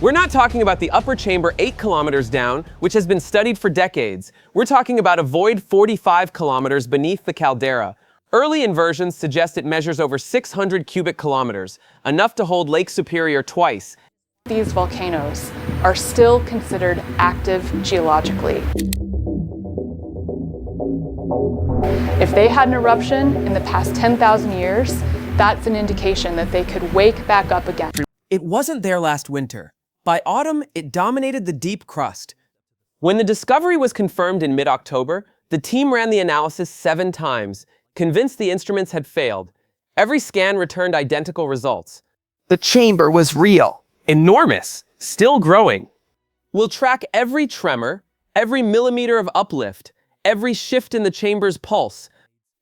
We're not talking about the upper chamber 8 kilometers down, which has been studied for decades. We're talking about a void 45 kilometers beneath the caldera. Early inversions suggest it measures over 600 cubic kilometers, enough to hold Lake Superior twice. These volcanoes are still considered active geologically. If they had an eruption in the past 10,000 years, that's an indication that they could wake back up again. It wasn't there last winter. By autumn, it dominated the deep crust. When the discovery was confirmed in mid-October, the team ran the analysis 7 times, convinced the instruments had failed. Every scan returned identical results. The chamber was real. Enormous, still growing. We'll track every tremor, every millimeter of uplift, every shift in the chamber's pulse.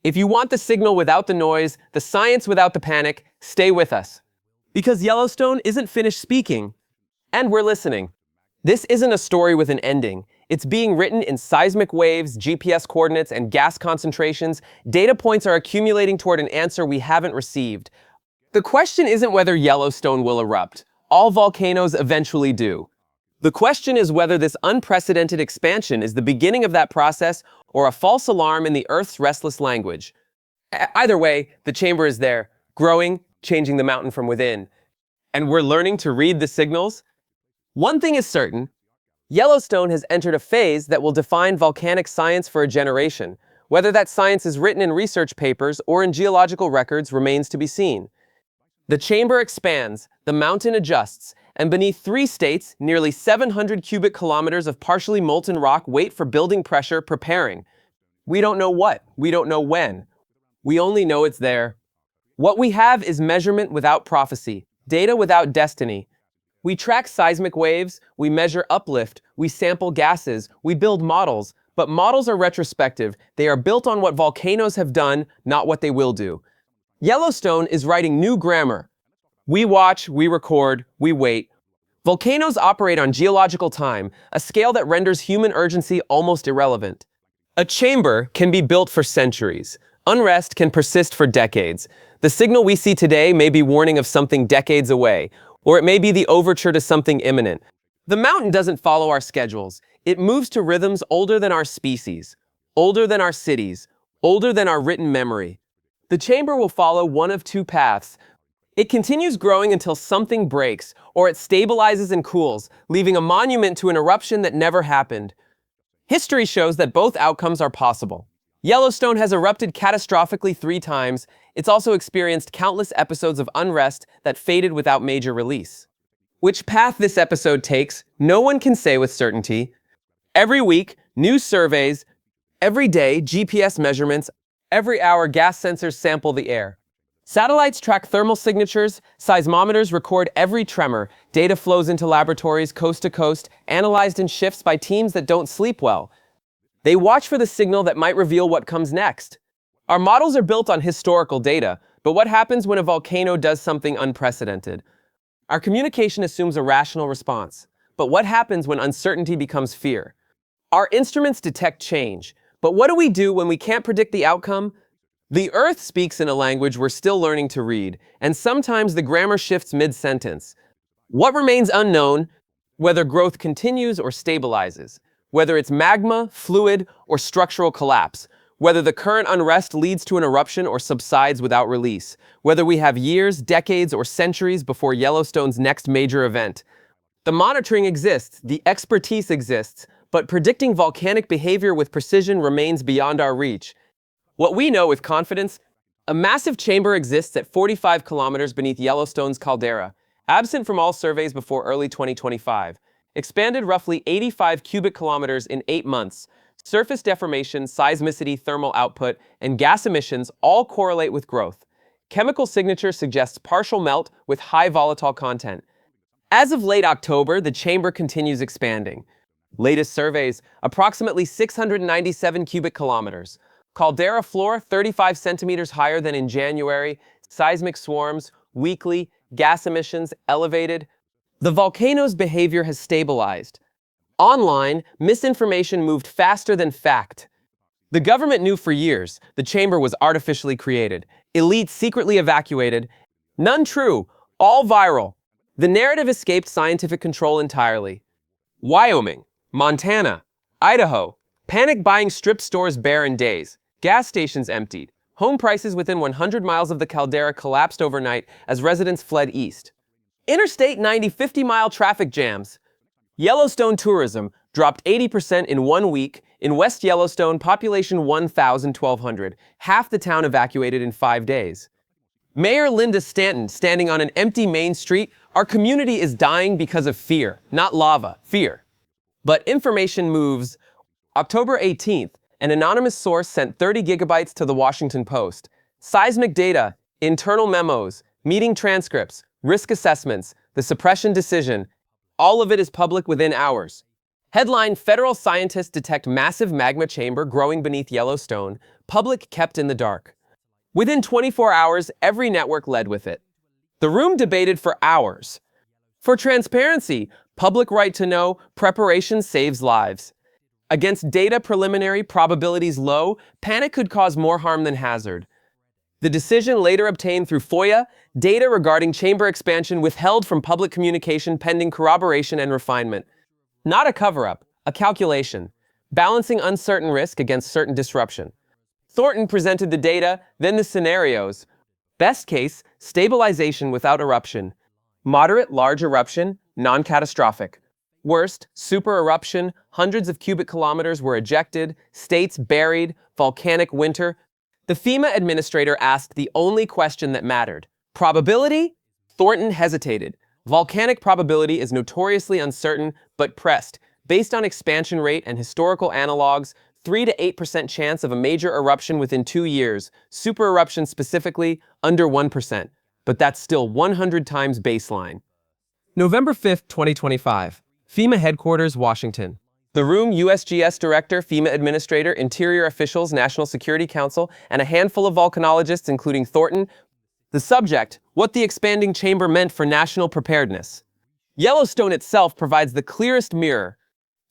If you want the signal without the noise, the science without the panic, stay with us. Because Yellowstone isn't finished speaking, and we're listening. This isn't a story with an ending. It's being written in seismic waves, GPS coordinates, and gas concentrations. Data points are accumulating toward an answer we haven't received. The question isn't whether Yellowstone will erupt. All volcanoes eventually do. The question is whether this unprecedented expansion is the beginning of that process or a false alarm in the Earth's restless language. Either way, the chamber is there, growing, changing the mountain from within. And we're learning to read the signals. One thing is certain, Yellowstone has entered a phase that will define volcanic science for a generation. Whether that science is written in research papers or in geological records remains to be seen. The chamber expands, the mountain adjusts, and beneath 3 states, nearly 700 cubic kilometers of partially molten rock wait for building pressure preparing. We don't know what, we don't know when. We only know it's there. What we have is measurement without prophecy, data without destiny. We track seismic waves, we measure uplift, we sample gases, we build models, but models are retrospective. They are built on what volcanoes have done, not what they will do. Yellowstone is writing new grammar. We watch, we record, we wait. Volcanoes operate on geological time, a scale that renders human urgency almost irrelevant. A chamber can be built for centuries. Unrest can persist for decades. The signal we see today may be warning of something decades away, or it may be the overture to something imminent. The mountain doesn't follow our schedules. It moves to rhythms older than our species, older than our cities, older than our written memory. The chamber will follow one of 2 paths. It continues growing until something breaks, or it stabilizes and cools, leaving a monument to an eruption that never happened. History shows that both outcomes are possible. Yellowstone has erupted catastrophically 3 times. It's also experienced countless episodes of unrest that faded without major release. Which path this episode takes, no one can say with certainty. Every week, new surveys. Every day, GPS measurements. Every hour, gas sensors sample the air. Satellites track thermal signatures, seismometers record every tremor, data flows into laboratories coast to coast, analyzed in shifts by teams that don't sleep well. They watch for the signal that might reveal what comes next. Our models are built on historical data, but what happens when a volcano does something unprecedented? Our communication assumes a rational response, but what happens when uncertainty becomes fear? Our instruments detect change. But what do we do when we can't predict the outcome? The Earth speaks in a language we're still learning to read, and sometimes the grammar shifts mid-sentence. What remains unknown? Whether growth continues or stabilizes, whether it's magma, fluid, or structural collapse, whether the current unrest leads to an eruption or subsides without release, whether we have years, decades, or centuries before Yellowstone's next major event. The monitoring exists, the expertise exists, but predicting volcanic behavior with precision remains beyond our reach. What we know with confidence, a massive chamber exists at 45 kilometers beneath Yellowstone's caldera, absent from all surveys before early 2025. Expanded roughly 85 cubic kilometers in 8 months. Surface deformation, seismicity, thermal output, and gas emissions all correlate with growth. Chemical signature suggests partial melt with high volatile content. As of late October, the chamber continues expanding. Latest surveys, approximately 697 cubic kilometers. Caldera floor, 35 centimeters higher than in January. Seismic swarms, weekly. Gas emissions, elevated. The volcano's behavior has stabilized. Online, misinformation moved faster than fact. The government knew for years the chamber was artificially created. Elites secretly evacuated. None true, all viral. The narrative escaped scientific control entirely. Wyoming, Montana, Idaho. Panic buying stripped stores bare in days. Gas stations emptied. Home prices within 100 miles of the caldera collapsed overnight as residents fled east. Interstate 90 50-mile traffic jams. Yellowstone tourism dropped 80% in 1 week. In West Yellowstone, population 1,1200. Half the town evacuated in 5 days. Mayor Linda Stanton standing on an empty main street. Our community is dying because of fear, not lava, fear. But information moves. October 18th, an anonymous source sent 30 gigabytes to the Washington Post. Seismic data, internal memos, meeting transcripts, risk assessments, the suppression decision. All of it is public within hours. Headline: Federal scientists detect massive magma chamber growing beneath Yellowstone. Public kept in the dark. Within 24 hours, every network led with it. The room debated for hours. For transparency, public right to know, preparation saves lives. Against data preliminary, probabilities low, panic could cause more harm than hazard. The decision later obtained through FOIA, data regarding chamber expansion withheld from public communication pending corroboration and refinement. Not a cover-up, a calculation, balancing uncertain risk against certain disruption. Thornton presented the data, then the scenarios. Best case, stabilization without eruption. Moderate, large eruption, non-catastrophic. Worst, super eruption, hundreds of cubic kilometers were ejected, states buried, volcanic winter. The FEMA administrator asked the only question that mattered. Probability? Thornton hesitated. Volcanic probability is notoriously uncertain, but pressed. Based on expansion rate and historical analogs, 3 to 8% chance of a major eruption within 2 years. Super eruption specifically, under 1%. But that's still 100 times baseline. November 5th, 2025. FEMA Headquarters, Washington. The room: USGS Director, FEMA Administrator, Interior Officials, National Security Council, and a handful of volcanologists, including Thornton. The subject: what the expanding chamber meant for national preparedness. Yellowstone itself provides the clearest mirror.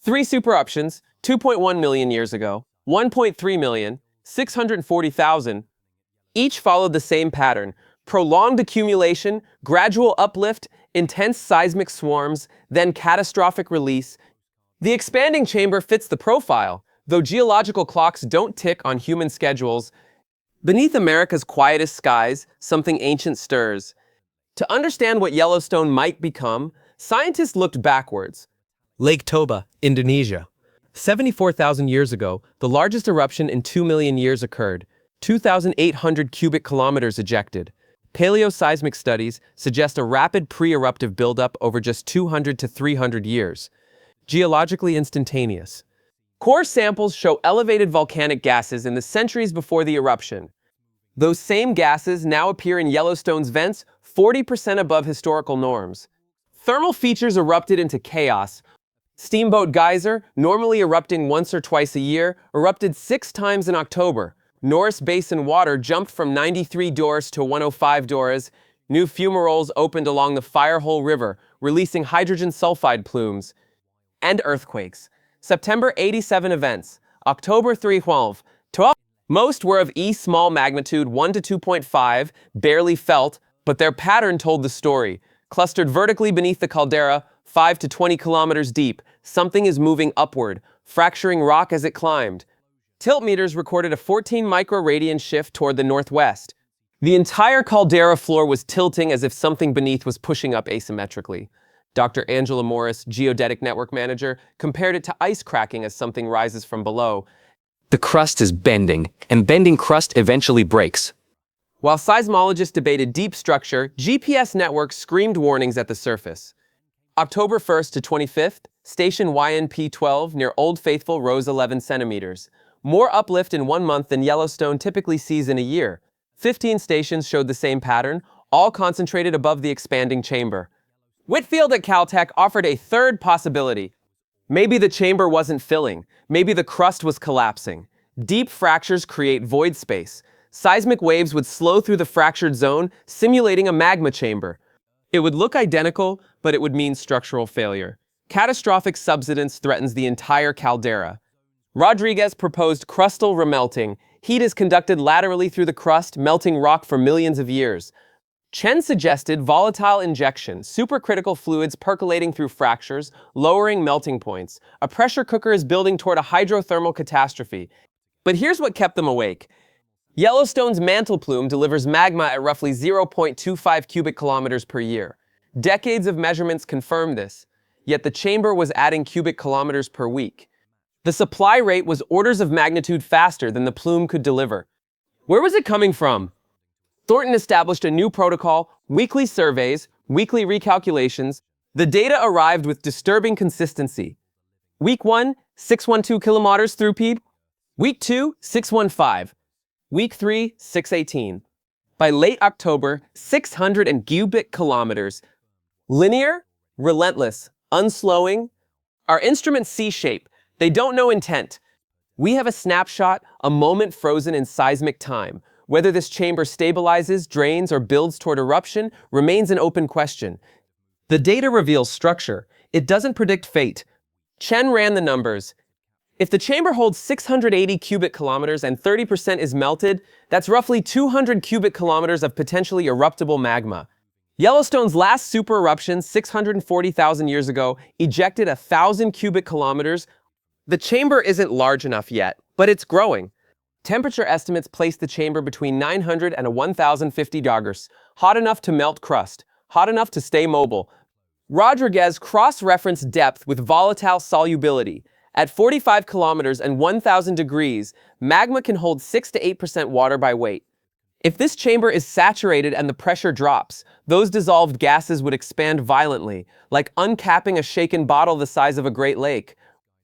3 supereruptions, 2.1 million years ago, 1.3 million, 640,000. Each followed the same pattern: prolonged accumulation, gradual uplift, intense seismic swarms, then catastrophic release. The expanding chamber fits the profile, though geological clocks don't tick on human schedules. Beneath America's quietest skies, something ancient stirs. To understand what Yellowstone might become, scientists looked backwards. Lake Toba, Indonesia. 74,000 years ago, the largest eruption in 2 million years occurred. 2,800 cubic kilometers ejected. Paleoseismic studies suggest a rapid pre-eruptive buildup over just 200 to 300 years. Geologically instantaneous. Core samples show elevated volcanic gases in the centuries before the eruption. Those same gases now appear in Yellowstone's vents, 40% above historical norms. Thermal features erupted into chaos. Steamboat Geyser, normally erupting once or twice a year, erupted 6 times in October. Norris Basin water jumped from 93 doors to 105 doors. New fumaroles opened along the Firehole River, releasing hydrogen sulfide plumes. And earthquakes. September 87 events. October 312. Most were of small magnitude, 1 to 2.5, barely felt, but their pattern told the story. Clustered vertically beneath the caldera, 5 to 20 kilometers deep, something is moving upward, fracturing rock as it climbed. Tilt meters recorded a 14 microradian shift toward the northwest. The entire caldera floor was tilting as if something beneath was pushing up asymmetrically. Dr. Angela Morris, Geodetic Network Manager, compared it to ice cracking as something rises from below. The crust is bending, and bending crust eventually breaks. While seismologists debated deep structure, GPS networks screamed warnings at the surface. October 1st to 25th, station YNP-12 near Old Faithful rose 11 centimeters. More uplift in 1 month than Yellowstone typically sees in a year. 15 stations showed the same pattern, all concentrated above the expanding chamber. Whitfield at Caltech offered a third possibility. Maybe the chamber wasn't filling. Maybe the crust was collapsing. Deep fractures create void space. Seismic waves would slow through the fractured zone, simulating a magma chamber. It would look identical, but it would mean structural failure. Catastrophic subsidence threatens the entire caldera. Rodriguez proposed crustal remelting. Heat is conducted laterally through the crust, melting rock for millions of years. Chen suggested volatile injection, supercritical fluids percolating through fractures, lowering melting points. A pressure cooker is building toward a hydrothermal catastrophe. But here's what kept them awake. Yellowstone's mantle plume delivers magma at roughly 0.25 cubic kilometers per year. Decades of measurements confirm this, yet the chamber was adding cubic kilometers per week. The supply rate was orders of magnitude faster than the plume could deliver. Where was it coming from? Thornton established a new protocol, weekly surveys, weekly recalculations. The data arrived with disturbing consistency. Week 1, 612 kilometers through PEEB. Week 2, 615. Week 3, 618. By late October, 600 cubic kilometers. Linear, relentless, unslowing. Our instruments see shape. They don't know intent. We have a snapshot, a moment frozen in seismic time. Whether this chamber stabilizes, drains, or builds toward eruption remains an open question. The data reveals structure. It doesn't predict fate. Chen ran the numbers. If the chamber holds 680 cubic kilometers and 30% is melted, that's roughly 200 cubic kilometers of potentially eruptible magma. Yellowstone's last super eruption 640,000 years ago ejected 1,000 cubic kilometers. The chamber isn't large enough yet, but it's growing. Temperature estimates place the chamber between 900 and 1,050 degrees, hot enough to melt crust, hot enough to stay mobile. Rodriguez cross-referenced depth with volatile solubility. At 45 kilometers and 1,000 degrees, magma can hold 6 to 8% water by weight. If this chamber is saturated and the pressure drops, those dissolved gases would expand violently, like uncapping a shaken bottle the size of a Great Lake.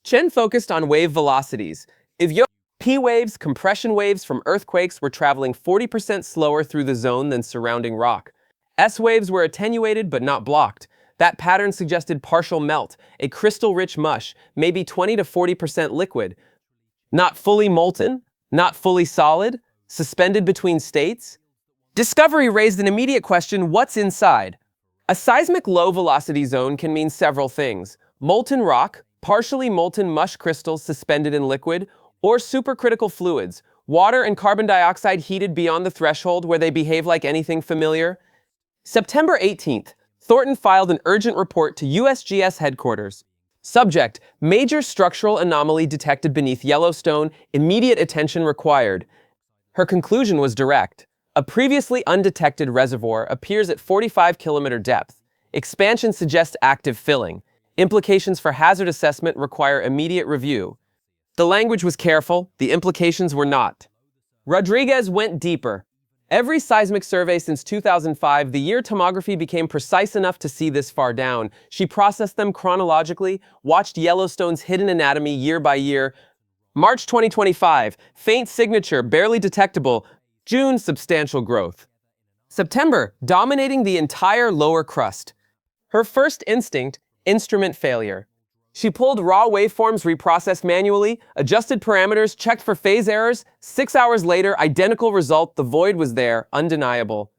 Chen focused on wave velocities. If P waves, compression waves from earthquakes were traveling 40% slower through the zone than surrounding rock. S waves were attenuated but not blocked. That pattern suggested partial melt, a crystal-rich mush, maybe 20 to 40% liquid. Not fully molten, not fully solid, suspended between states. Discovery raised an immediate question: what's inside? A seismic low-velocity zone can mean several things: molten rock, partially molten mush crystals suspended in liquid, or supercritical fluids, water and carbon dioxide heated beyond the threshold where they behave like anything familiar. September 18th, Thornton filed an urgent report to USGS headquarters. Subject: major structural anomaly detected beneath Yellowstone, immediate attention required. Her conclusion was direct. A previously undetected reservoir appears at 45-kilometer depth. Expansion suggests active filling. Implications for hazard assessment require immediate review. The language was careful, the implications were not. Rodriguez went deeper. Every seismic survey since 2005, the year tomography became precise enough to see this far down. She processed them chronologically, watched Yellowstone's hidden anatomy year by year. March 2025, faint signature, barely detectable. June, substantial growth. September, dominating the entire lower crust. Her first instinct, instrument failure. She pulled raw waveforms reprocessed manually, adjusted parameters, checked for phase errors. 6 hours later, identical result, the void was there, undeniable.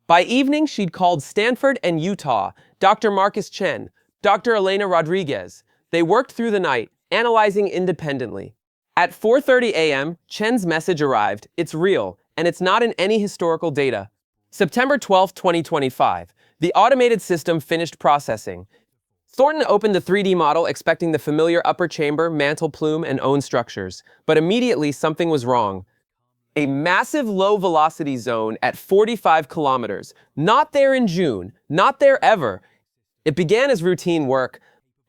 By evening, she'd called Stanford and Utah, Dr. Marcus Chen, Dr. Elena Rodriguez. They worked through the night, analyzing independently. At 4:30 a.m., Chen's message arrived. It's real, and it's not in any historical data. September 12, 2025. The automated system finished processing. Thornton opened the 3D model expecting the familiar upper chamber, mantle plume, and own structures. But immediately something was wrong. A massive low-velocity zone at 45 kilometers. Not there in June. Not there ever. It began as routine work.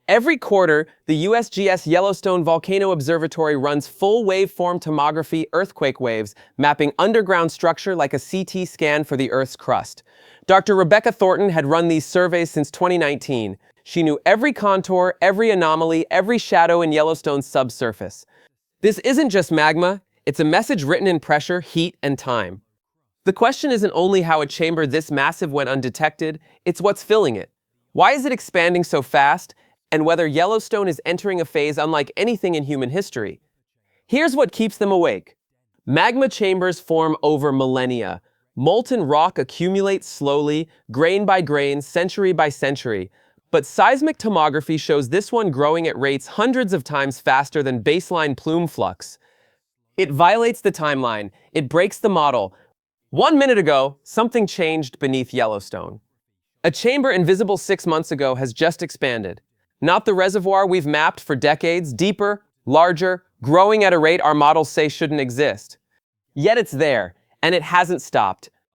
Every quarter, the USGS Yellowstone Volcano Observatory runs full waveform tomography earthquake waves, mapping underground structure like a CT scan for the Earth's crust. Dr. Rebecca Thornton had run these surveys since 2019. She knew every contour, every anomaly, every shadow in Yellowstone's subsurface. This isn't just magma, it's a message written in pressure, heat, and time. The question isn't only how a chamber this massive went undetected, it's what's filling it. Why is it expanding so fast, and whether Yellowstone is entering a phase unlike anything in human history. Here's what keeps them awake. Magma chambers form over millennia. Molten rock accumulates slowly, grain by grain, century by century. But seismic tomography shows this one growing at rates hundreds of times faster than baseline plume flux. It violates the timeline. It breaks the model. 1 minute ago, something changed beneath Yellowstone. A chamber invisible 6 months ago has just expanded. Not the reservoir we've mapped for decades, deeper, larger, growing at a rate our models say shouldn't exist. Yet it's there, and it hasn't stopped.